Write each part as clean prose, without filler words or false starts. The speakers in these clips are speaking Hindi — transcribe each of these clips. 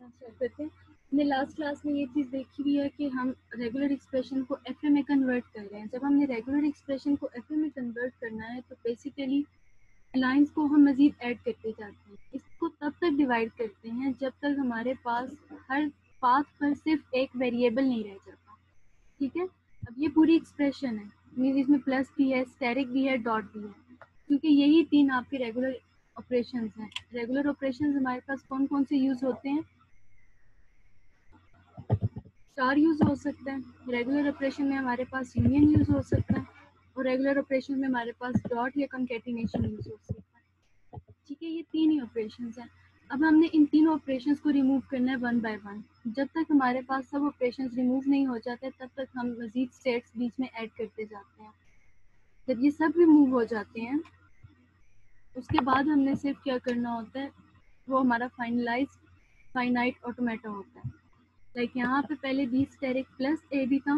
स्टार्ट करते हैं। हमने लास्ट क्लास में ये चीज़ देखी हुई है कि हम रेगुलर एक्सप्रेशन को एफ में कन्वर्ट कर रहे हैं। जब हमने रेगुलर एक्सप्रेशन को एफ में कन्वर्ट करना है तो बेसिकली लाइंस को हम मज़ीद ऐड करते जाते हैं। इसको तब तक डिवाइड करते हैं जब तक हमारे पास हर पाथ पर सिर्फ एक वेरिएबल नहीं रह जाता। ठीक है, अब ये पूरी एक्सप्रेशन है, मीन्स इसमें प्लस भी है, स्टेरिक भी है, डॉट भी है, क्योंकि यही तीन आपके रेगुलर ऑपरेशंस हैं। रेगुलर ऑपरेशंस हमारे पास कौन कौन से यूज़ होते हैं? स्टार यूज़ हो सकता है, रेगुलर ऑपरेशन में हमारे पास यूनियन यूज़ हो सकता है, और रेगुलर ऑपरेशन में हमारे पास डॉट या कंकैटिनेशन यूज़ हो सकता है। ठीक है, ये तीन ही ऑपरेशंस हैं। अब हमने इन तीनों ऑपरेशंस को रिमूव करना है वन बाय वन। जब तक हमारे पास सब ऑपरेशंस रिमूव नहीं हो जाते तब तक हम मज़ीद स्टेट्स बीच में ऐड करते जाते हैं। जब ये सब रिमूव हो जाते हैं उसके बाद हमने सिर्फ क्या करना होता है, वो हमारा फाइनाइट ऑटोमेटा होता है। लाइक यहाँ पे पहले बी स्टेरिक प्लस ए भी था,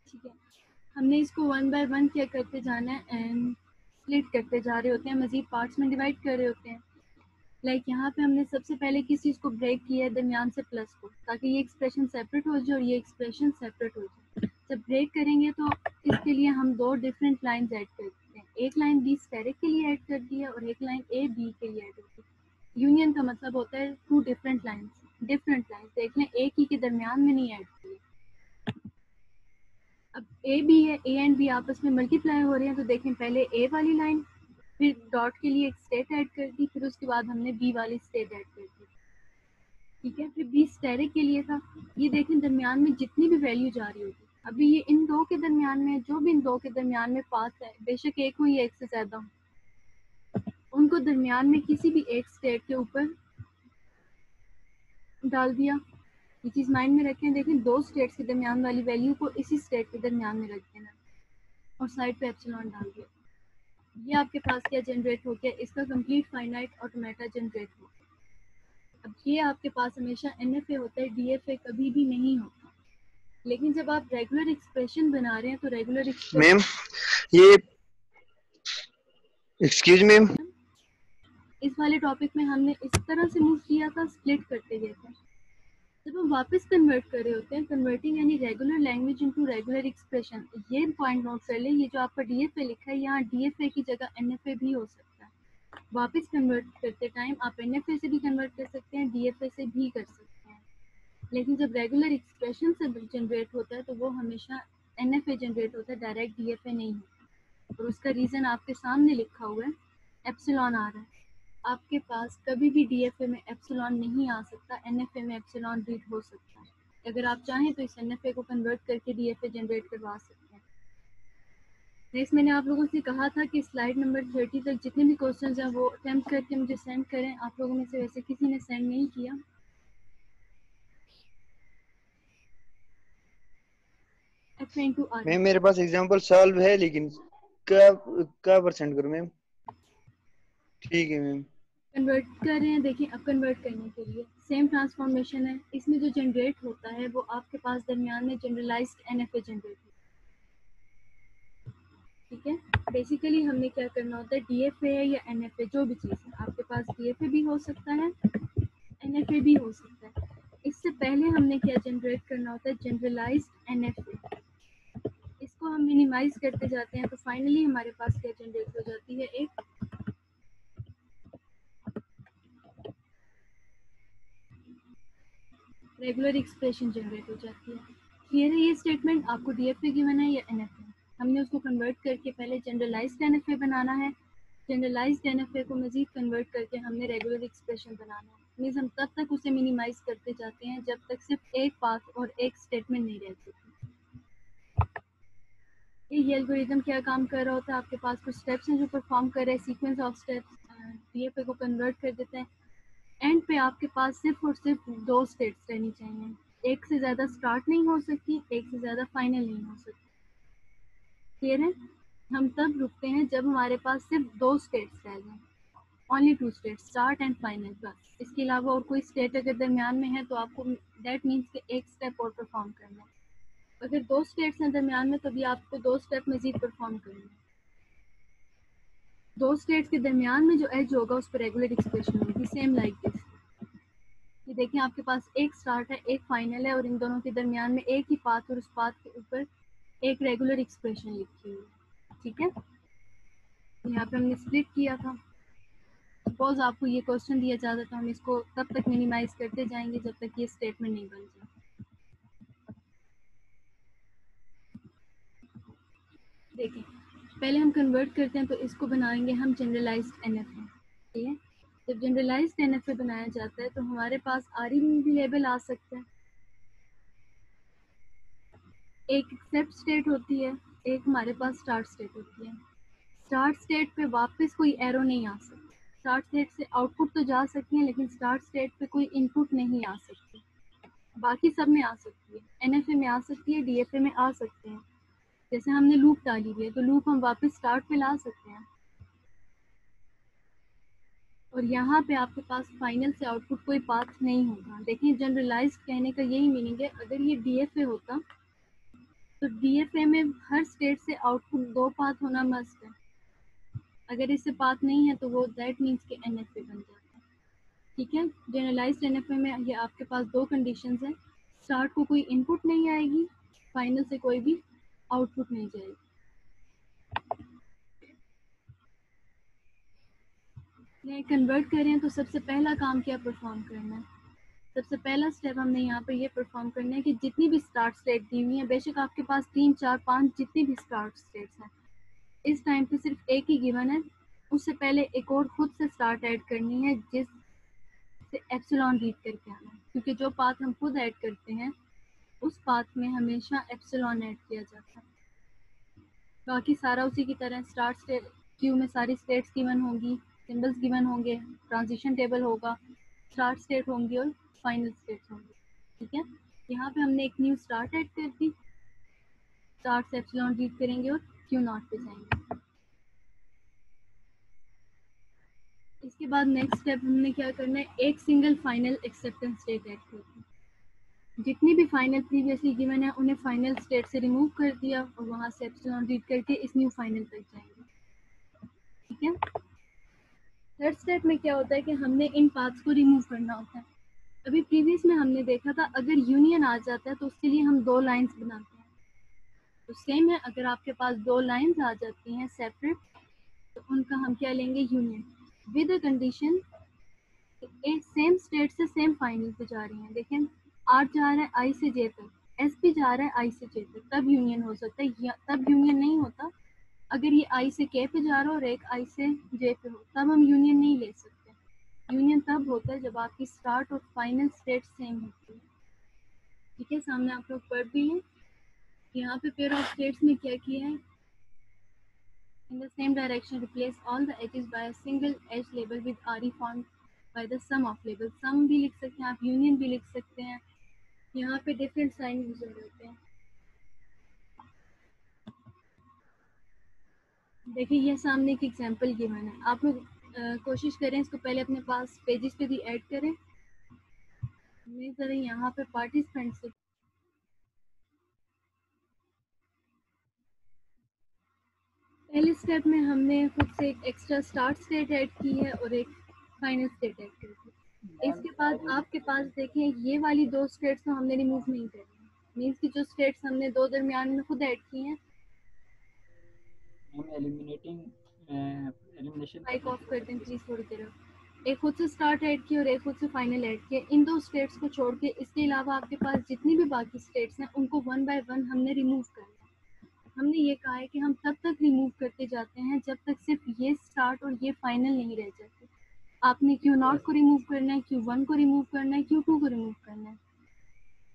ठीक है। हमने इसको वन बाय वन क्या करते जाना है एंड स्प्लिट करते जा रहे होते हैं, मजीद पार्ट्स में डिवाइड कर रहे होते हैं। लाइक यहाँ पे हमने सबसे पहले किस चीज़ को ब्रेक किया है, दरमियान से प्लस को, ताकि ये एक्सप्रेशन सेपरेट हो जाए और ये एक्सप्रेशन सेपरेट हो जाए। जब ब्रेक करेंगे तो इसके लिए हम दो डिफरेंट लाइंस ऐड कर देते हैं। एक लाइन बी स्टेरिक के लिए ऐड कर दी है और एक लाइन ए बी के लिए ऐड होती है। यूनियन का मतलब होता है टू डिफरेंट लाइंस देख लें, एक ही के दरमियान में नहीं ऐड की है। अब ए बी है, ए एंड बी आपस में मल्टीप्लाई हो रहे हैं, तो देखें पहले ए वाली लाइन, फिर डॉट के लिए एक स्टेट ऐड कर दी, फिर उसके बाद हमने बी वाली स्टेट ऐड कर दी। ठीक है, फिर बी स्टेरिक के लिए था, ये देखें दरमियान में जितनी भी वैल्यू जा रही होगी, अभी ये इन दो के दरमियान में, जो भी इन दो के दरमियान में पाथ है, बेशक एक हो या एक से ज़्यादा हो, उनको दरमियान में किसी भी एक स्टेट के ऊपर डाल दिया। ये चीज़ माइंड में रखें, देखें दो स्टेट्स के दरमियान वाली वैल्यू को इसी स्टेट के दरमियान में रख देना और साइड पे एप्सिलॉन डाल दिया। ये आपके पास क्या जनरेट हो गया, इसका कंप्लीट फाइनाइट ऑटोमेटा जनरेट हो गया। अब ये आपके पास हमेशा NFA होता है, DFA कभी भी नहीं होता। लेकिन जब आप रेगुलर एक्सप्रेशन बना रहे हैं तो रेगुलर मैम ये एक्सक्यूज मैम, इस वाले टॉपिक में हमने इस तरह से मूव किया था, स्प्लिट करते गए थे। जब हम वापस कन्वर्ट कर रहे होते हैं, कन्वर्टिंग यानी regular language into regular expression, ये पॉइंट नोट कर ले, ये जो आपका DFA लिखा है, यहाँ DFA की जगह NFA भी हो सकता है। वापस कन्वर्ट करते टाइम आप NFA से भी कन्वर्ट कर सकते हैं, DFA से भी कर सकते हैं, लेकिन जब रेगुलर एक्सप्रेशन से जनरेट होता है तो वो हमेशा NFA जनरेट होता है, डायरेक्ट DFA नहीं होता। और उसका रीज़न आपके सामने लिखा हुआ है, एप्सिलॉन आ रहा है। आपके पास कभी भी DFA में एप्सिलॉन नहीं आ सकता, NFA में एप्सिलॉन रीड हो सकता है। अगर आप चाहें तो इस NFA को कन्वर्ट करके DFA जनरेट करवा सकते हैं। नेक्स्ट, मैंने आप लोगों से कहा था कि स्लाइड नंबर 30 तक जितने भी क्वेश्चंस हैं वो अटेम्प्ट करके मुझे सेंड करें। आप लोगों में से वैसे किसी ने सेंड नहीं किया। मैम मेरे पास एग्जांपल सॉल्व है लेकिन क्या परसेंट करूं मैम? ठीक है मैम। कन्वर्ट कर रहे हैं, देखिए अब कन्वर्ट करने के लिए सेम ट्रांसफॉर्मेशन है, इसमें जो जनरेट होता है वो आपके पास दरमियान में जनरलाइज्ड NFA जनरेट होता है। ठीक है, बेसिकली हमने क्या करना होता है, DFA है या NFA, जो भी चीज़ है, आपके पास DFA भी हो सकता है, NFA भी हो सकता है। इससे पहले हमने क्या जनरेट करना होता है, जनरलाइज्ड NFA। इसको हम मिनिमाइज करते जाते हैं तो फाइनली हमारे पास क्या जनरेट हो जाती है, एक रेगुलर एक्सप्रेशन जनरेट हो जाती है। क्लियर है ये स्टेटमेंट? आपको DFA गिवन है या NFA, हमने उसको कन्वर्ट करके पहले जनरलाइज्ड NFA बनाना है, जनरलाइज्ड NFA को मजीद कन्वर्ट करके हमने रेगुलर एक्सप्रेशन बनाना है। मीन्स हम तब तक उसे मिनिमाइज करते जाते हैं जब तक सिर्फ एक पाथ और एक स्टेटमेंट नहीं रहती। ये एल्गोरिदम क्या काम कर रहा होता है, आपके पास कुछ स्टेप्स हैं जो परफॉर्म कर रहे हैं, सीक्वेंस ऑफ स्टेप्स DFA को कन्वर्ट कर देते हैं। एंड पे आपके पास सिर्फ और सिर्फ दो स्टेट्स रहनी चाहिए, एक से ज़्यादा स्टार्ट नहीं हो सकती, एक से ज़्यादा फाइनल नहीं हो सकती। क्लियर है? हम तब रुकते हैं जब हमारे पास सिर्फ दो स्टेट्स रह जाएं, only two states, start and final, बस। इसके अलावा और कोई स्टेट अगर दरमियान में है तो आपको दैट मीन्स कि एक स्टेप और परफॉर्म करना है। अगर दो स्टेट्स हैं दरमियान में तो भी आपको दो स्टेप मजीद परफॉर्म करना है। दो स्टेट्स के दरमियान में जो एज होगा उस पर रेगुलर एक्सप्रेशन होगी, सेम लाइक दिस। ये देखिए आपके पास एक स्टार्ट है, एक फाइनल है, और इन दोनों के दरमियान में एक ही पाथ और उस पाथ के ऊपर एक रेगुलर एक्सप्रेशन लिखी हुई है। ठीक है, यहाँ पे हमने स्प्लिट किया था। सपोज आपको ये क्वेश्चन दिया जाता तो हम इसको तब तक मिनिमाइज करते जाएंगे जब तक ये स्टेटमेंट नहीं बन जाए। देखिए पहले हम कन्वर्ट करते हैं तो इसको बनाएंगे हम जनरलाइज्ड एनएफए। ठीक है, जब जनरलाइज्ड एनएफए बनाया जाता है तो हमारे पास आरई में भी लेबल आ सकता है। एक एक्सेप्ट स्टेट होती है, एक हमारे पास स्टार्ट स्टेट होती है। स्टार्ट स्टेट पे वापस कोई एरो नहीं आ सकती। स्टार्ट स्टेट से आउटपुट तो जा सकती है लेकिन स्टार्ट स्टेट पे कोई इनपुट नहीं आ सकती। बाकी सब में आ सकती है, एनएफए में आ सकती है, डीएफए में आ सकते हैं। जैसे हमने लूप डाली हुई है तो लूप हम वापस स्टार्ट पे ला सकते हैं। और यहाँ पे आपके पास फाइनल से आउटपुट कोई पाथ नहीं होगा। देखिए जनरलाइज्ड कहने का यही मीनिंग है। अगर ये डीएफए होता तो डीएफए में हर स्टेट से आउटपुट दो पाथ होना मस्ट है। अगर इससे पाथ नहीं है तो वो दैट मीन्स के एनएफए बन जाता है। ठीक है, जनरलाइज्ड एनएफए में ये आपके पास दो कंडीशंस हैं। स्टार्ट को कोई इनपुट नहीं आएगी, फाइनल से कोई भी आउटपुट नहीं जाएगी। कन्वर्ट करें तो सबसे पहला काम क्या परफॉर्म करना है? सबसे पहला स्टेप हमने यहाँ पर ये परफॉर्म करना है कि जितनी भी स्टार्ट स्टेट दी हुई है, बेशक आपके पास 3, 4, 5 जितनी भी स्टार्ट स्टेट्स हैं, इस टाइम पे सिर्फ एक ही गिवन है। उससे पहले एक और खुद से स्टार्ट ऐड करनी है जिससे एप्सिलॉन रीड करके आना है, क्योंकि जो पाथ हम खुद ऐड करते हैं उस पाथ में हमेशा एप्सिलॉन ऐड किया जाता है। बाकी सारा उसी की तरह स्टार्ट स्टेट क्यू में सारी स्टेट्स गिवन होंगी, सिंबल्स गिवन होंगे, ट्रांजिशन टेबल होगा, स्टार्ट स्टेट होंगी और फाइनल स्टेट्स होंगी। ठीक है, यहाँ पे हमने एक न्यू स्टार्ट ऐड कर दी। स्टार्ट से एप्सिलॉन रीड करेंगे और क्यू नॉट पे जाएंगे। इसके बाद नेक्स्ट स्टेप हमने क्या करना है, एक single final acceptance state add कर दी। जितनी भी फाइनल प्रीवियसली गिवन है उन्हें फाइनल स्टेट से रिमूव कर दिया और वहाँ से एप्सिलॉन रीड करके इस न्यू फाइनल तक जाएंगे। ठीक है, थर्ड स्टेप में क्या होता है कि हमने इन पाथ्स को रिमूव करना होता है। अभी प्रीवियस में हमने देखा था अगर यूनियन आ जाता है तो उसके लिए हम दो लाइंस बनाते हैं। तो सेम है, अगर आपके पास दो लाइंस आ जाती हैं सेपरेट तो उनका हम क्या लेंगे, यूनियन, विद अ कंडीशन एक सेम स्टेट से सेम फाइनल पे जा रही हैं। देखें आर जा रहा है आई से जे तक, एस भी जा रहा है आई से जे तक, तब यूनियन हो सकता है। तब यूनियन नहीं होता अगर ये आई से के पे जा रहा हो और एक आई से जे पे हो, तब हम यूनियन नहीं ले सकते। यूनियन तब होता है जब आपकी स्टार्ट और फाइनल स्टेट सेम होती है। ठीक है, सामने आप लोग पढ़ भी हैं। यहाँ पे पेयर ऑफ स्टेट्स में क्या किया है, in the same direction replace all the edges by a single edge label with re formed by the sum of labels। sum भी लिख सकते हैं आप, यूनियन भी लिख सकते हैं। यहाँ पे डिफरेंट साइन यूज हो जाते हैं। देखिए ये सामने एक एग्जांपल गिवन है, आप लोग कोशिश करें इसको पहले अपने पास पेजेस पे भी ऐड करें। मैं ज़रा यहाँ पे पार्टिसिपेंट से पहले स्टेप में हमने खुद से एक एक्स्ट्रा स्टार्ट स्टेट ऐड की है और एक फाइनल स्टेट ऐड की है। इसके बाद आपके पास देखें ये वाली दो स्टेट्स तो हमने रिमूव नहीं करनी, मीन्स की जो स्टेट्स हमने दो दरमियान में खुद ऐड की हैं। एलिमिनेशन माइक ऑफ कर दें प्लीज थोड़ी देर। एक खुद से स्टार्ट ऐड की और एक खुद से फाइनल ऐड किया, इन दो स्टेट्स को छोड़ के इसके अलावा आपके पास जितनी भी बाकी स्टेट्स हैं उनको वन बाय वन हमने रिमूव करना है। हमने ये कहा है कि हम तब तक रिमूव करते जाते हैं जब तक सिर्फ ये स्टार्ट और ये फाइनल नहीं रह जाते। आपने क्यू नॉट को रिमूव करना है, क्यू वन को रिमूव करना है, क्यू टू को रिमूव करना है।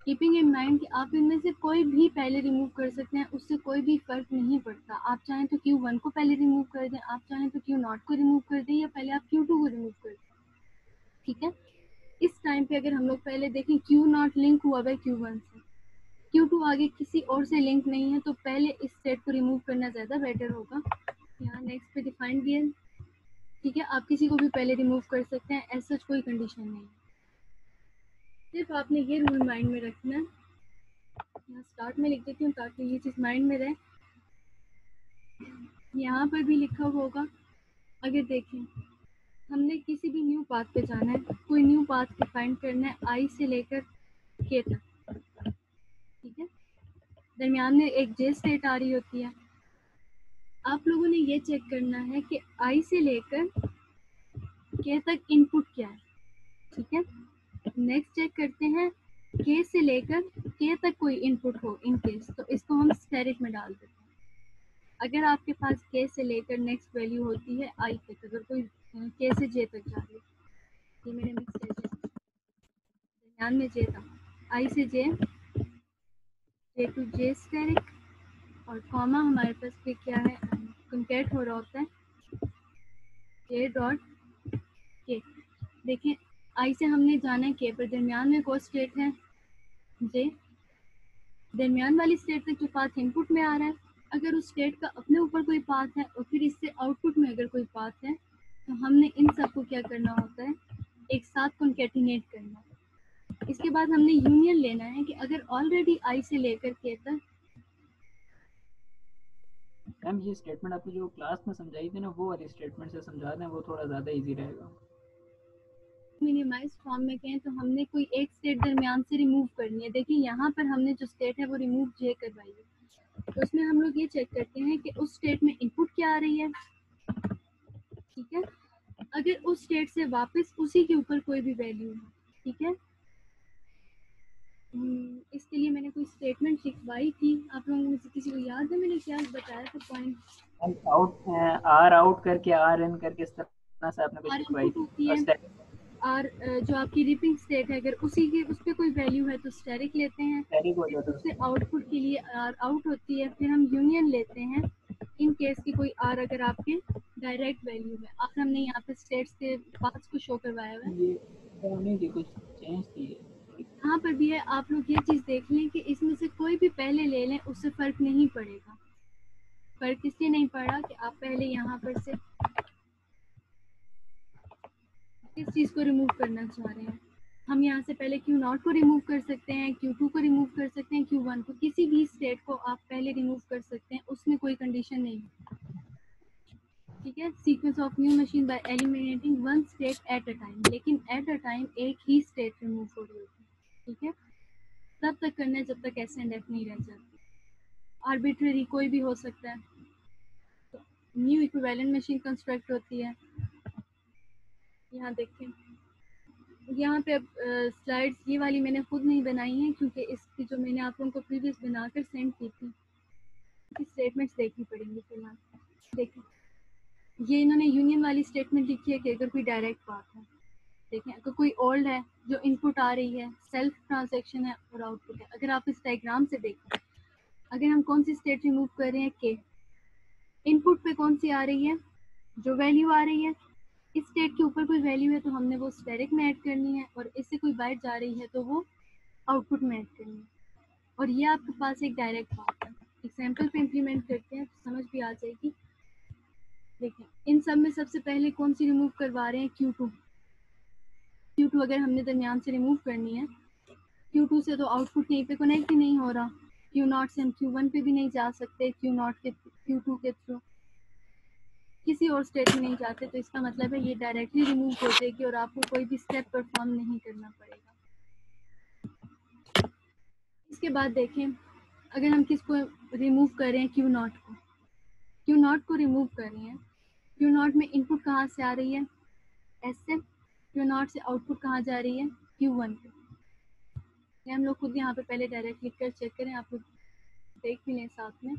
कीपिंग इन माइंड कि आप इनमें से कोई भी पहले रिमूव कर सकते हैं, उससे कोई भी फर्क नहीं पड़ता। आप चाहें तो क्यू वन को पहले रिमूव कर दें, आप चाहें तो क्यू नॉट को रिमूव कर दें, या पहले आप क्यू टू को रिमूव कर दें। ठीक है, इस टाइम पे अगर हम लोग पहले देखें क्यू नॉट लिंक हुआ है क्यू वन से, क्यू टू आगे किसी और से लिंक नहीं है, तो पहले इस सेट को रिमूव करना ज़्यादा बेटर होगा। यहाँ नेक्स्ट पे डिफाइन भी है। ठीक है, आप किसी को भी पहले रिमूव कर सकते हैं, ऐसा कोई कंडीशन नहीं है। सिर्फ आपने ये रूल माइंड में रखना है। यहाँ स्टार्ट में लिख देती हूँ ताकि ये चीज़ माइंड में रहे। यहाँ पर भी लिखा होगा अगर देखें हमने किसी भी न्यू पाथ पे जाना है, कोई न्यू पाथ को फाइंड करना है आई से लेकर के तक, ठीक है, दरमियान में एक जे स्टेट आ रही होती है। आप लोगों ने ये चेक करना है कि आई से लेकर के तक इनपुट क्या है, ठीक है। नेक्स्ट चेक करते हैं के से लेकर के तक कोई इनपुट हो इन केस, तो इसको हम स्टेरिक में डाल देते हैं। अगर आपके पास के से लेकर नेक्स्ट वैल्यू होती है आई तक, अगर कोई के से जे तक जा रही है, ये मेरे मिक्स है, ध्यान में जे था, आई से जे, जे टू जे स्टेरिक, और कॉमा हमारे पास पे क्या है, कंकेट हो रहा होता है जे डॉट के। देखिए आई से हमने जाना है के पर, दरमियान में कौन स्टेट है जे, दरमियान वाली स्टेट तक जो पाथ इनपुट में आ रहा है, अगर उस स्टेट का अपने ऊपर कोई पाथ है और फिर इससे आउटपुट में अगर कोई पाथ है, तो हमने इन सबको क्या करना होता है, एक साथ कॉन्केटिनेट करना है। इसके बाद हमने यूनियन लेना है कि अगर ऑलरेडी आई से लेकर के तक, मैम ये स्टेटमेंट आपने जो क्लास में समझाई थी ना, वो वाली स्टेटमेंट से समझा दें, वो थोड़ा ज़्यादा इजी रहेगा। मिनिमाइज फॉर्म में कहें तो हमने कोई एक स्टेट दरमियान से रिमूव करनी है। देखिए यहाँ पर हमने जो स्टेट है वो रिमूव जे करवाई है, तो उसमें हम लोग ये चेक करते हैं कि उस स्टेट में इनपुट क्या आ रही है, ठीक है। अगर उस स्टेट से वापस उसी के ऊपर कोई भी वैल्यू है, ठीक है, इसके लिए मैंने कोई स्टेटमेंट लिखवाई थी, आप लोगों में से किसी को याद है मैंने क्या बताया था पॉइंट? आउट आर आउट करके आर इन करके इस तरह से आपने कुछ लिखवाई थी। और जो आपकी रिपिंग स्टेट है, अगर उसी के उस पर कोई वैल्यू है तो स्टेरिक लेते हैं, उससे आउटपुट के लिए आर आउट होती है, फिर हम यूनियन लेते हैं इन केस की कोई आर अगर आपके डायरेक्ट वैल्यू है। अब हमने यहाँ पे स्टेट्स के पाथ्स को शो करवाया हुआ है, ये कुछ चेंज थी यहाँ पर भी है। आप लोग ये चीज़ देख लें कि इसमें से कोई भी पहले ले लें, उससे फ़र्क नहीं पड़ेगा। फ़र्क इसलिए नहीं पड़ा कि आप पहले यहाँ पर से किस चीज़ को रिमूव करना चाह रहे हैं। हम यहाँ से पहले Q0 को रिमूव कर सकते हैं, Q2 को रिमूव कर सकते हैं, Q1 को, किसी भी स्टेट को आप पहले रिमूव कर सकते हैं, उसमें कोई कंडीशन नहीं है, ठीक है। Sequence of new machine bye eliminating one state at a time, लेकिन एट अ टाइम एक ही स्टेट रिमूव हो रही होती है, ठीक है। तब तक करना है जब तक एस एंड एफ नहीं रह जाती। आर्बिट्रेरी कोई भी हो सकता है। तो न्यू इक्विवेलेंट मशीन कंस्ट्रक्ट होती है। यहाँ देखें, यहाँ पे अब स्लाइड्स ये वाली मैंने खुद नहीं बनाई हैं, क्योंकि इसकी जो मैंने आप लोगों को प्रीवियस बनाकर सेंड की थी, स्टेटमेंट्स देखनी पड़ेंगी फिलहाल। देखें ये इन्होंने यूनियन वाली स्टेटमेंट लिखी है कि अगर कोई डायरेक्ट पाथ है, देखें अगर कोई ओल्ड है जो इनपुट आ रही है, सेल्फ ट्रांजैक्शन है और आउटपुट है। अगर आप इस डायग्राम से देखें, अगर हम कौन सी स्टेट रिमूव कर रहे हैं, के इनपुट पे कौन सी आ रही है, जो वैल्यू आ रही है, इस स्टेट के ऊपर कोई वैल्यू है तो हमने वो स्टेरिक में ऐड करनी है, और इससे कोई बाइट जा रही है तो वो आउटपुट में ऐड करनी है। और ये आपके पास एक डायरेक्ट पाथ है। एग्जाम्पल पे इम्प्लीमेंट करते हैं तो समझ भी आ जाएगी। देखिए इन सब में सबसे पहले कौन सी रिमूव करवा रहे हैं, Q2। Q2 अगर हमने दरमियान से रिमूव करनी है, Q2 से तो आउटपुट यहीं पे कनेक्ट ही नहीं हो रहा, Q0 से हम Q1 पे भी नहीं जा सकते, Q0 के Q2 के थ्रू किसी और स्टेट में नहीं जाते, तो इसका मतलब है ये डायरेक्टली रिमूव हो जाएगी और आपको कोई भी स्टेप परफॉर्म नहीं करना पड़ेगा। इसके बाद देखें अगर हम किसको रिमूव कर रहे हैं, Q0 को, Q0 को रिमूव कर रहे हैं, Q0 में इनपुट कहाँ से आ रही है, S से, Q0 से आउटपुट कहाँ जा रही है, Q1 पे। ये हम लोग खुद यहाँ पे पहले डायरेक्ट लिख कर चेक करें, आप लोग देख भी लें साथ में।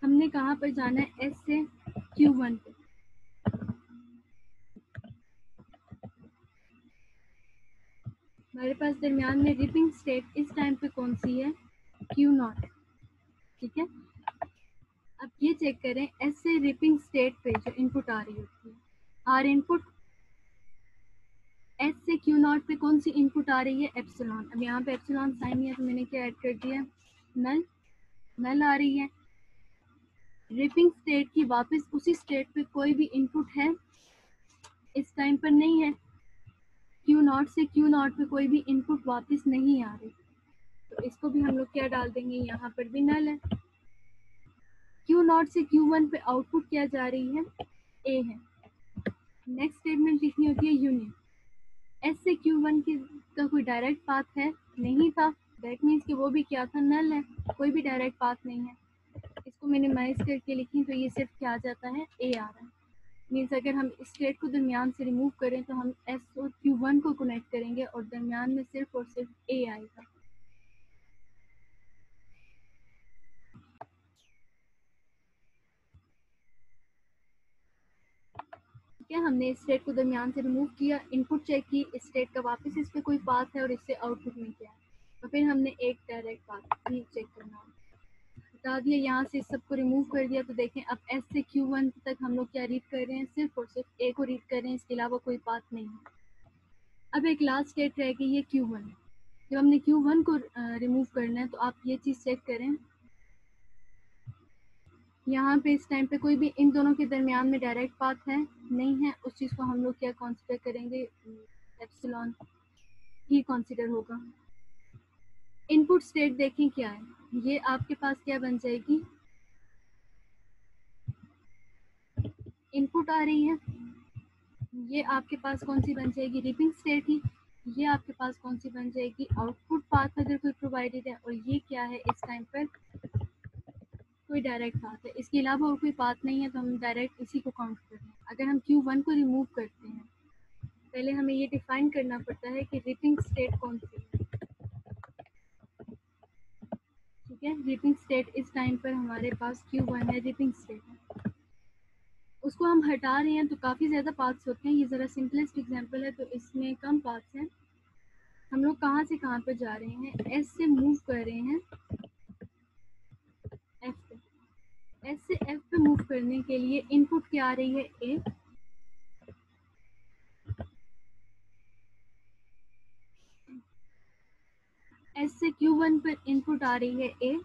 हमने कहाँ पर जाना है, S से Q1 पे। हमारे पास दरमियान में रिपिंग स्टेट इस टाइम पे कौन सी है, Q0, ठीक है। अब ये चेक करें S से रिपिंग स्टेट पे जो इनपुट आ रही होती है, आर इनपुट, S से Q0 पे कौन सी इनपुट आ रही है, एप्सिलॉन। अब यहाँ पे एप्सिलॉन साइन है तो मैंने क्या ऐड कर दिया, नल, नल आ रही है। रिपिंग स्टेट की वापस उसी स्टेट पे कोई भी इनपुट है इस टाइम पर नहीं है, Q0 से Q0 पे कोई भी इनपुट वापस नहीं आ रही, तो इसको भी हम लोग क्या डाल देंगे, यहाँ पर भी नल है। Q0 से Q1 पे आउटपुट क्या जा रही है, A है। नेक्स्ट स्टेटमेंट लिखनी होती है यूनियन। S से Q1 का कोई डायरेक्ट पाथ है, नहीं था, दैट मीन्स कि वो भी क्या था, नल है, कोई भी डायरेक्ट पाथ नहीं है। इसको मिनिमाइज करके लिखें तो ये सिर्फ क्या आ जाता है, A आ रहा है। मीन्स अगर हम इस स्टेट को दरमियान से रिमूव करें तो हम S और Q1 को कनेक्ट करेंगे और दरमियान में सिर्फ और सिर्फ A आएगा। क्या हमने इस स्टेट को दरमियान से रिमूव किया, इनपुट चेक की, इस स्टेट का वापस इस पे कोई पाथ है और इससे आउटपुट में क्या है, और फिर हमने एक डायरेक्ट पाथ भी चेक करना बता दिया। यहाँ से सबको रिमूव कर दिया तो देखें अब S से Q1 तक हम लोग क्या रीड कर रहे हैं, सिर्फ और सिर्फ A को रीड कर रहे हैं, इसके अलावा कोई पाथ नहीं है। अब एक लास्ट स्टेट रह गई है Q1। जब हमने Q1 को रिमूव करना है तो आप ये चीज़ चेक करें, यहाँ पे इस टाइम पे कोई भी इन दोनों के दरमियान में डायरेक्ट पाथ है, नहीं है, उस चीज़ को हम लोग क्या कंसीडर करेंगे, एप्सिलॉन ही कंसीडर होगा। इनपुट स्टेट देखें क्या है, ये आपके पास क्या बन जाएगी, इनपुट आ रही है, ये आपके पास कौन सी बन जाएगी, रिपिंग स्टेट ही, ये आपके पास कौन सी बन जाएगी, आउटपुट पाथ अगर कोई प्रोवाइडेड है, और ये क्या है इस टाइम पर कोई डायरेक्ट पाथ है, इसके अलावा और कोई पाथ नहीं है तो हम डायरेक्ट इसी को काउंट कर रहे हैं। अगर हम Q1 को रिमूव करते हैं, पहले हमें ये डिफाइन करना पड़ता है कि रिपिंग स्टेट कौन सी है, ठीक है। रिपिंग स्टेट इस टाइम पर हमारे पास Q1 है, रिपिंग स्टेट है, उसको हम हटा रहे हैं तो काफ़ी ज़्यादा पाथ्स होते हैं। ये ज़रा सिंपलेस्ट एग्जांपल है तो इसमें कम पाथ्स हैं। हम लोग कहाँ से कहाँ पर जा रहे हैं, S से मूव कर रहे हैं F पे, S से F पे मूव करने के लिए इनपुट क्या आ रही है, A, S से Q1 पर इनपुट आ रही है A।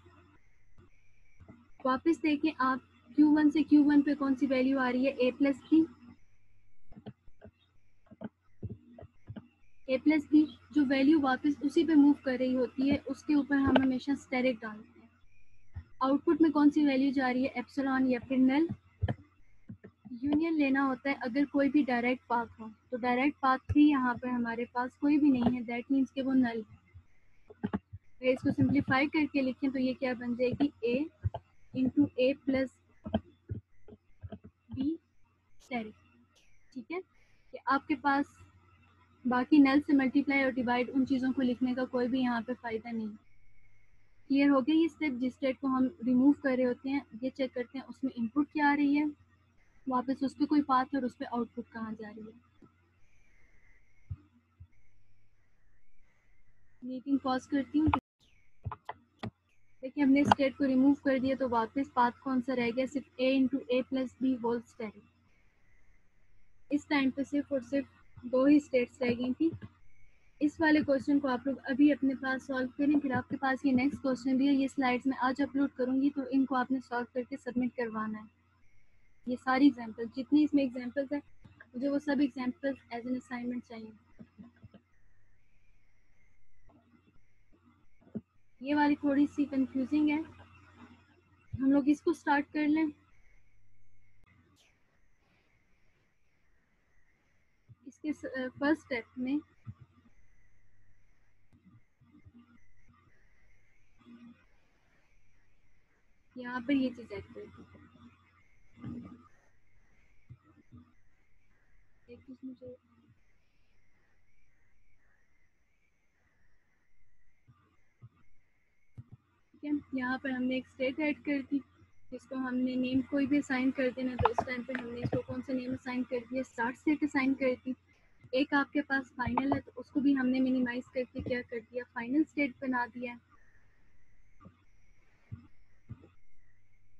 वापस देखें आप, Q1 से Q1 पे कौन सी वैल्यू आ रही है, A plus b, A plus b, जो वैल्यू वापस उसी पे मूव कर रही होती है उसके ऊपर हम हमेशा स्टेरिक डालते हैं। आउटपुट में कौन सी वैल्यू जा रही है, एप्सिलॉन या फिर नल। यूनियन लेना होता है अगर कोई भी डायरेक्ट पाथ हो, तो डायरेक्ट पाथ भी यहाँ पर हमारे पास कोई भी नहीं है, दैट मीन्स कि वो नल है। अगर इसको सिंप्लीफाई करके लिखें तो ये क्या बन जाएगी, A into A plus b asterisk, ठीक है। कि आपके पास बाकी नल से मल्टीप्लाई और डिवाइड उन चीज़ों को लिखने का कोई भी यहाँ पे फ़ायदा नहीं। क्लियर हो गया ये स्टेप, जिस स्टेट को हम रिमूव कर रहे होते हैं ये चेक करते हैं उसमें इनपुट क्या आ रही है, वापस उस पर कोई पाथ और उस पर आउटपुट कहाँ जा रही है। मीटिंग पॉज करती हूँ। देखिए हमने स्टेट को रिमूव कर दिया तो वापस पाथ कौन सा रह गया, सिर्फ A into A plus b whole asterisk. इस टाइम पे सिर्फ और सिर्फ दो ही स्टेट्स रह गई थी। इस वाले क्वेश्चन को आप लोग अभी अपने पास सॉल्व करें, फिर आपके पास ये नेक्स्ट क्वेश्चन भी है, ये स्लाइड्स में आज अपलोड करूँगी तो इनको आपने सॉल्व करके सबमिट करवाना है। ये सारी एग्जाम्पल जितनी इसमें एग्जाम्पल्स हैं मुझे वो सब एग्जाम्पल्स एज एन असाइनमेंट चाहिए। ये वाली थोड़ी सी कंफ्यूजिंग है, हम लोग इसको स्टार्ट कर लें। इसके फर्स्ट स्टेप में यहाँ पर ये चीज़ ऐड कर दी, मुझे ठीक है। यहाँ पर हमने एक स्टेट ऐड कर दी जिसको हमने नेम कोई भी असाइन कर देना, तो इस टाइम पे हमने इसको कौन सा नेम असाइन कर दिया, स्टार्ट स्टेट असाइन कर दी। एक आपके पास फाइनल है तो उसको भी हमने मिनिमाइज करके क्या कर दिया, फाइनल स्टेट बना दिया।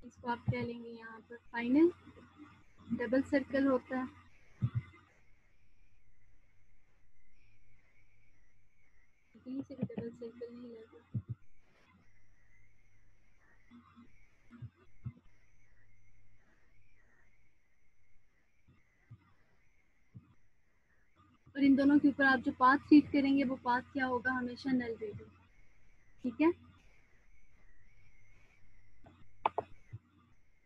इसको आप क्या लेंगे, यहाँ पर फाइनल डबल सर्कल होता है, कहीं से भी डबल सर्कल नहीं लगा। और इन दोनों के ऊपर आप जो पाथ रीड करेंगे वो पाथ क्या होगा, हमेशा नल रहेगा, ठीक है।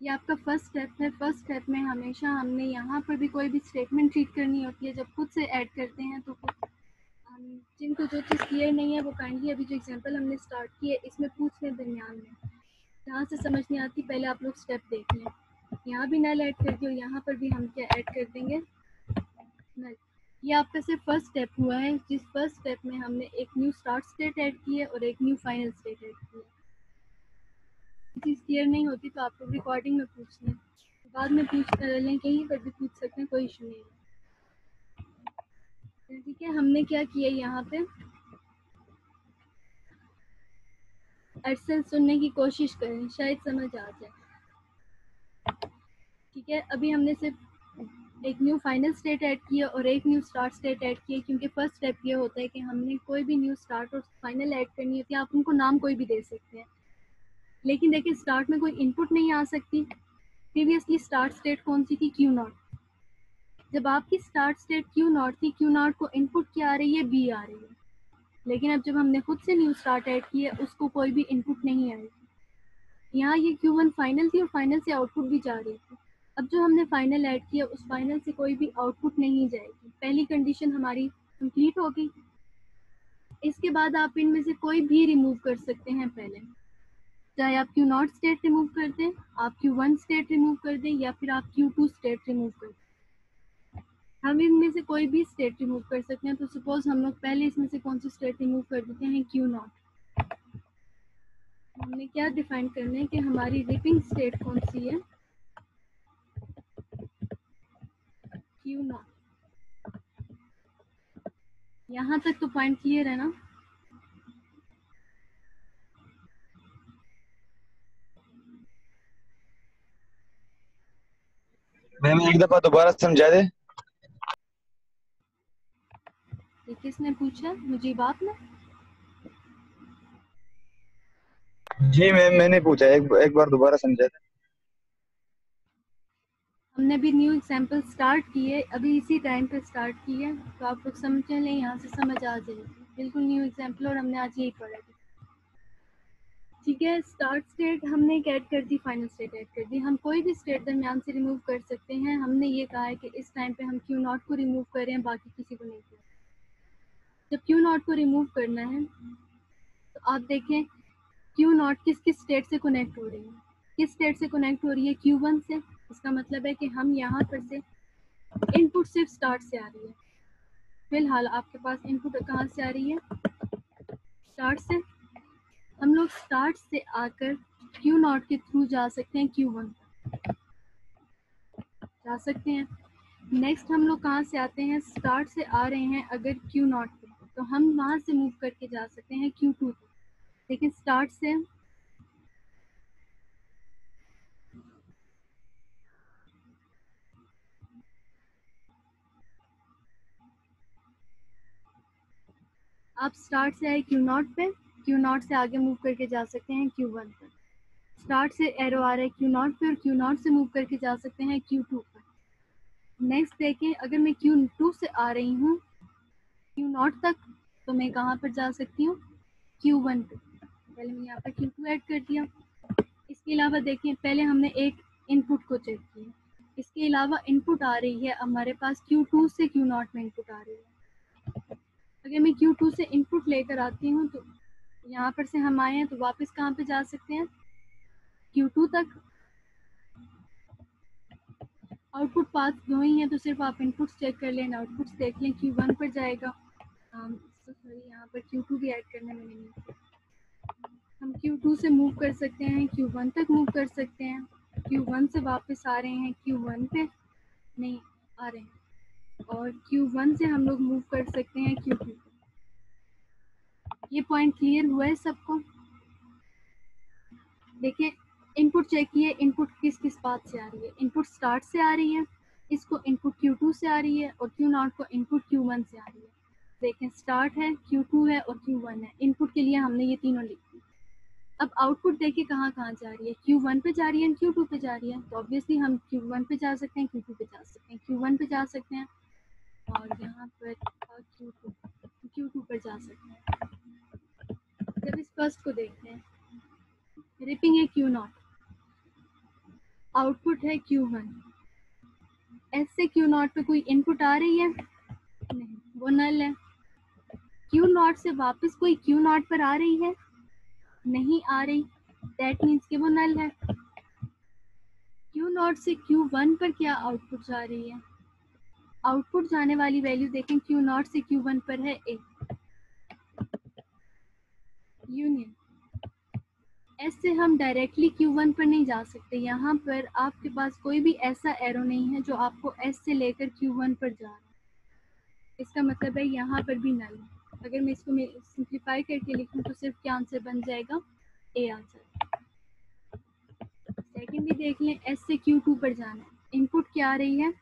ये आपका फर्स्ट स्टेप है। फर्स्ट स्टेप में हमेशा हमने यहाँ पर भी कोई भी स्टेटमेंट ट्रीट करनी होती है जब खुद से ऐड करते हैं तो जिनको जो चीज़ क्लियर नहीं है वो काइंडली अभी जो एग्जांपल हमने स्टार्ट की है इसमें पूछ लें दरमियान में। जहाँ से समझ नहीं आती पहले आप लोग स्टेप देख लें। यहाँ भी नल ऐड कर दियो, यहाँ पर भी हम क्या ऐड कर देंगे, नल। ये आपका सिर्फ फर्स्ट स्टेप हुआ है, जिस फर्स्ट स्टेप में हमने एक न्यू स्टार्ट स्टेट ऐड की है और एक न्यू फाइनल स्टेट ऐड की है। चीज़ क्लियर नहीं होती तो आप लोग रिकॉर्डिंग में पूछ लें, बाद में पूछ लें, कहीं पर भी पूछ सकते हैं, कोई इशू नहीं है। ठीक है, हमने क्या किया यहाँ पे, एडसेंस सुनने की कोशिश करें, शायद समझ आ जाए। ठीक है, अभी हमने सिर्फ एक न्यू फाइनल स्टेट ऐड की है और एक न्यू स्टार्ट स्टेट ऐड की है, क्योंकि फर्स्ट स्टेप ये होता है कि हमने कोई भी न्यू स्टार्ट और फाइनल ऐड करनी होती है। आप उनको नाम कोई भी दे सकते हैं, लेकिन देखिए स्टार्ट में कोई इनपुट नहीं आ सकती। प्रीवियसली स्टार्ट स्टेट कौन सी थी, क्यू नॉट। जब आपकी स्टार्ट स्टेट क्यू नॉट थी, क्यू नॉट को इनपुट क्या आ रही है, बी आ रही है। लेकिन अब जब हमने खुद से न्यू स्टार्ट ऐड की है उसको कोई भी इनपुट नहीं आई। यहाँ ये Q1 फाइनल थी और फाइनल से आउटपुट भी जा रही थी। अब जो हमने फाइनल ऐड किया उस फाइनल से कोई भी आउटपुट नहीं जाएगी। पहली कंडीशन हमारी कंप्लीट हो गई। इसके बाद आप इनमें से कोई भी रिमूव कर सकते हैं पहले, चाहे आप Q0 स्टेट रिमूव कर दें, आप Q1 स्टेट रिमूव कर दें, या फिर आप Q2 स्टेट रिमूव कर दें। हम इनमें से कोई भी स्टेट रिमूव कर सकते हैं। तो सपोज हम लोग पहले इसमें से कौन सी स्टेट रिमूव कर देते हैं, Q0। हमने क्या डिफाइन करना है कि हमारी रिपिंग स्टेट कौन सी है, Q0। यहाँ तक तो पॉइंट क्लियर है ना। मैम एक दफा दोबारा समझा दे। ये किसने पूछा, मुजीब आपने? जी मैम मैंने पूछा, एक बार दोबारा समझा दे। हमने भी न्यू एग्जाम्पल स्टार्ट की है, अभी इसी टाइम पे स्टार्ट की है, तो आप लोग समझ लें, यहाँ से समझ आ जाएगी। बिल्कुल न्यू एग्जाम्पल, और हमने आज यही पढ़ा था। ठीक है, स्टार्ट स्टेट हमने एक ऐड कर दी, फाइनल स्टेट ऐड कर दी। हम कोई भी स्टेट दरमियान से रिमूव कर सकते हैं। हमने ये कहा है कि इस टाइम पे हम Q0 को रिमूव कर रहे हैं, बाकी किसी को नहीं कर। जब Q0 को रिमूव करना है तो आप देखें Q0 किस किस स्टेट से कनेक्ट हो रही है। किस स्टेट से कनेक्ट हो रही है, Q1 से। इसका मतलब है कि हम यहाँ पर से इनपुट सिर्फ स्टार्ट से आ रही है। फिलहाल आपके पास इनपुट कहाँ से आ रही है, स्टार्ट से। हम लोग स्टार्ट से आकर Q0 के थ्रू जा सकते हैं, Q1 जा सकते हैं। नेक्स्ट हम लोग कहाँ से आते हैं, स्टार्ट से आ रहे हैं अगर Q0 पे, तो हम वहाँ से मूव करके जा सकते हैं Q2 तक। लेकिन स्टार्ट से आप स्टार्ट से आए Q0 पे, Q0 से आगे मूव करके जा सकते हैं Q1 पर। स्टार्ट से एरो आ रहा है Q0 पे और Q0 से मूव करके जा सकते हैं Q2 पर। नेक्स्ट देखें, अगर मैं Q2 से आ रही हूँ Q0 तक, तो मैं कहाँ पर जा सकती हूँ, Q1 पे। पहले मैंने यहाँ पर Q2 ऐड कर दिया। इसके अलावा देखें, पहले हमने एक इनपुट को चेक किया, इसके अलावा इनपुट आ रही है हमारे पास Q2 से Q0 में इनपुट आ रही है। अगर मैं Q2 से इनपुट लेकर आती हूँ तो यहाँ पर से हम आए हैं तो वापस कहाँ पे जा सकते हैं, Q2 तक। आउटपुट पाथ दो ही हैं, तो सिर्फ आप इनपुट्स चेक कर लें, आउटपुट्स देख लें। Q1 पर जाएगा, सॉरी यहाँ पर Q2 भी ऐड करना मैंने नहीं किया। हम Q2 से मूव कर सकते हैं, Q1 तक मूव कर सकते हैं। Q1 से वापस आ रहे हैं, Q1 पे नहीं आ रहे हैं, और Q1 से हम लोग मूव कर सकते हैं Q2 पे। ये पॉइंट क्लियर हुआ है सबको? देखिए, इनपुट चेक किए, इनपुट किस किस पाथ से आ रही है। इनपुट स्टार्ट से आ रही है, इसको इनपुट Q2 से आ रही है, और Q0 को इनपुट Q1 से आ रही है। देखें, स्टार्ट है, Q2 है और Q1 है। इनपुट के लिए हमने ये तीनों लिखी। अब आउटपुट देखिए कहाँ कहाँ जा रही है, Q1 पे जा रही है, Q2 पे जा रही है। तो ऑब्वियसली हम Q1 पे जा सकते हैं, Q2 पे जा सकते हैं, Q1 पे जा सकते हैं, और यहाँ पर Q2 पर जा सकते हैं। जब इस फर्स्ट को देखते हैं, रिपिंग है Q0, आउटपुट है Q1। S से Q0 पे कोई इनपुट आ रही है? नहीं, वो नल है। Q0 से वापस कोई Q0 पर आ रही है? नहीं आ रही, दैट मीन्स कि वो नल है। Q0 से Q1 पर क्या आउटपुट जा रही है? आउटपुट जाने वाली वैल्यू देखें, Q0 से Q1 पर है A। यूनियन S से हम डायरेक्टली Q1 पर नहीं जा सकते। यहाँ पर आपके पास कोई भी ऐसा एरो नहीं है जो आपको S से लेकर Q1 पर जा रहा है। इसका मतलब है यहाँ पर भी नल है। अगर मैं इसको सिंप्लीफाई करके लिखूँ तो सिर्फ क्या आंसर बन जाएगा? A answer. सेकेंड भी देख लें, S से Q2 पर जाना है, इनपुट क्या आ रही है?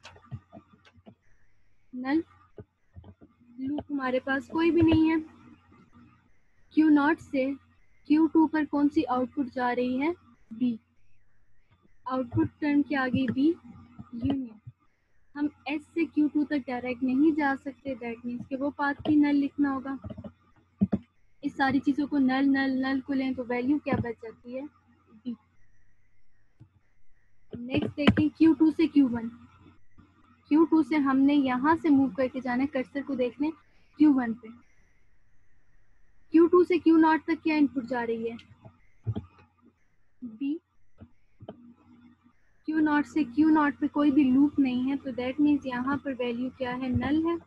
नल। लूप हमारे पास कोई भी नहीं है। Q0 से Q2 पर कौन सी आउटपुट जा रही है? B। आउटपुट टर्म क्या आ गई? B। यूनियन। हम S से Q2 तक डायरेक्ट नहीं जा सकते, दैट मीन्स कि वो पाथ भी नल लिखना होगा। इस सारी चीज़ों को नल नल नल को लें तो वैल्यू क्या बच जाती है? B। नेक्स्ट देखें, Q2 से Q1। Q2 से हमने यहाँ से मूव करके जाना है, कर्सर को देख लें Q1 पे। Q2 से Q0 तक क्या इनपुट जा रही है? B। Q0 से Q0 पे कोई भी लूप नहीं है, तो दैट मीन्स यहाँ पर वैल्यू क्या है? नल है।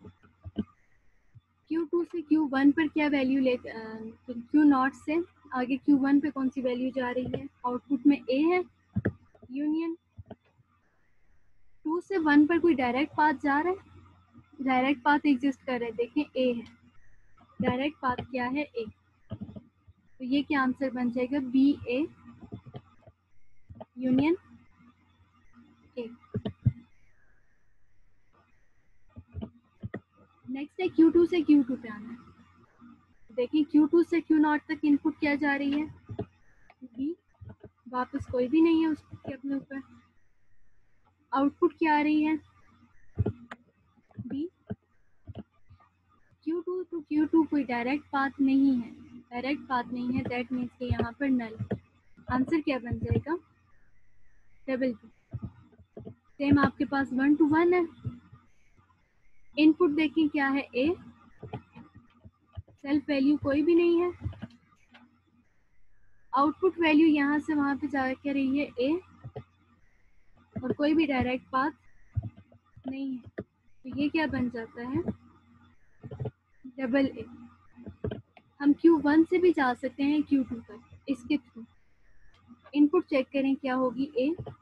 Q2 से Q1 पर क्या वैल्यू ले, Q0 से आगे Q1 पे कौन सी वैल्यू जा रही है? आउटपुट में A है। यूनियन 2 से 1 पर कोई डायरेक्ट पाथ जा रहा है? डायरेक्ट पाथ एग्जिस्ट कर रहा है, देखें A है। डायरेक्ट पाथ क्या है? A। तो ये क्या आंसर बन जाएगा? B A union A। Next है Q2 से Q2 पे आना है। देखिए Q2 से Q0 तक इनपुट क्या जा रही है? B। वापस कोई भी नहीं है उसके अपने ऊपर। आउटपुट क्या आ रही है? B। Q2 टू Q2 कोई डायरेक्ट पाथ नहीं है, डायरेक्ट पाथ नहीं है, दैट मीन्स कि यहाँ पर नल। आंसर क्या बन जाएगा? Double B। सेम आपके पास 1 to 1 है। इनपुट देखें क्या है? A। सेल्फ वैल्यू कोई भी नहीं है। आउटपुट वैल्यू यहाँ से वहाँ पे जा क्या रही है? A। और कोई भी डायरेक्ट पाथ नहीं है, तो ये क्या बन जाता है? Double A। हम Q1 से भी जा सकते हैं Q2 तक इसके थ्रू। इनपुट चेक करें क्या होगी? A।